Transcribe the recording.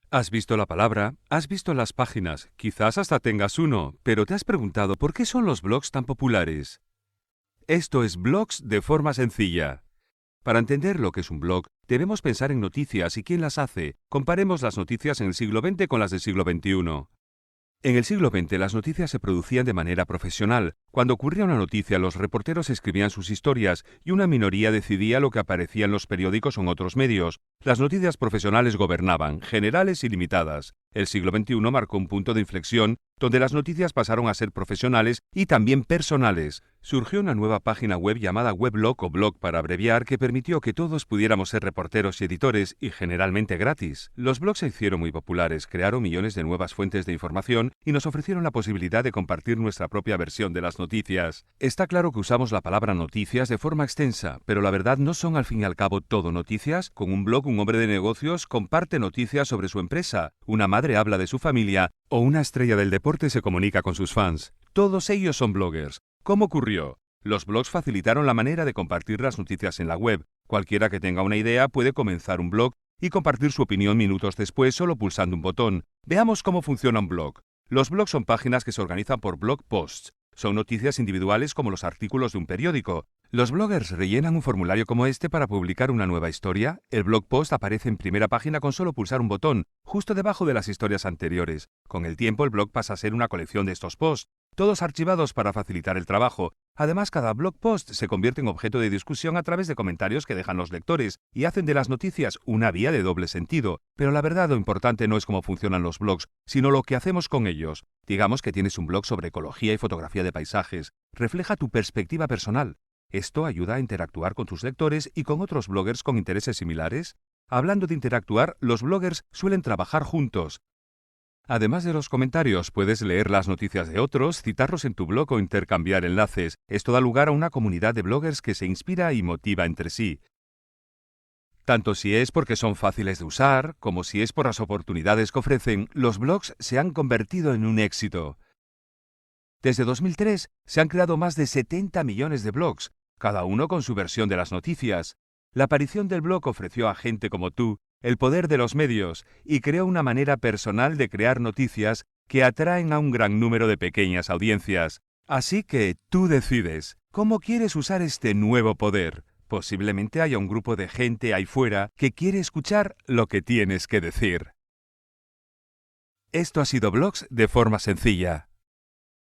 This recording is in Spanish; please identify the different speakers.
Speaker 1: Has visto la palabra, has visto las páginas, quizás hasta tengas uno, pero te has preguntado por qué son los blogs tan populares. Esto es Blogs de forma sencilla. Para entender lo que es un blog, debemos pensar en noticias y quién las hace. Comparemos las noticias en el siglo XX con las del siglo XXI. En el siglo XX las noticias se producían de manera profesional. Cuando ocurría una noticia, los reporteros escribían sus historias y una minoría decidía lo que aparecía en los periódicos o en otros medios. Las noticias profesionales gobernaban, generales y limitadas. El siglo XXI marcó un punto de inflexión donde las noticias pasaron a ser profesionales y también personales. Surgió una nueva página web llamada weblog o blog para abreviar que permitió que todos pudiéramos ser reporteros y editores y generalmente gratis. Los blogs se hicieron muy populares, crearon millones de nuevas fuentes de información y nos ofrecieron la posibilidad de compartir nuestra propia versión de las noticias. Está claro que usamos la palabra noticias de forma extensa, pero la verdad no son al fin y al cabo todo noticias. Con un blog, un hombre de negocios comparte noticias sobre su empresa, una madre habla de su familia o una estrella del deporte se comunica con sus fans. Todos ellos son bloggers. ¿Cómo ocurrió? Los blogs facilitaron la manera de compartir las noticias en la web. Cualquiera que tenga una idea puede comenzar un blog y compartir su opinión minutos después solo pulsando un botón. Veamos cómo funciona un blog. Los blogs son páginas que se organizan por blog posts. Son noticias individuales como los artículos de un periódico. Los bloggers rellenan un formulario como este para publicar una nueva historia. El blog post aparece en primera página con solo pulsar un botón, justo debajo de las historias anteriores. Con el tiempo el blog pasa a ser una colección de estos posts, todos archivados para facilitar el trabajo. Además, cada blog post se convierte en objeto de discusión a través de comentarios que dejan los lectores y hacen de las noticias una vía de doble sentido. Pero la verdad, lo importante no es cómo funcionan los blogs, sino lo que hacemos con ellos. Digamos que tienes un blog sobre ecología y fotografía de paisajes. Refleja tu perspectiva personal. Esto ayuda a interactuar con tus lectores y con otros bloggers con intereses similares. Hablando de interactuar, los bloggers suelen trabajar juntos. Además de los comentarios, puedes leer las noticias de otros, citarlos en tu blog o intercambiar enlaces. Esto da lugar a una comunidad de bloggers que se inspira y motiva entre sí. Tanto si es porque son fáciles de usar, como si es por las oportunidades que ofrecen, los blogs se han convertido en un éxito. Desde 2003 se han creado más de 70 millones de blogs, cada uno con su versión de las noticias. La aparición del blog ofreció a gente como tú el poder de los medios y creó una manera personal de crear noticias que atraen a un gran número de pequeñas audiencias. Así que tú decides cómo quieres usar este nuevo poder. Posiblemente haya un grupo de gente ahí fuera que quiere escuchar lo que tienes que decir. Esto ha sido Blogs de forma sencilla.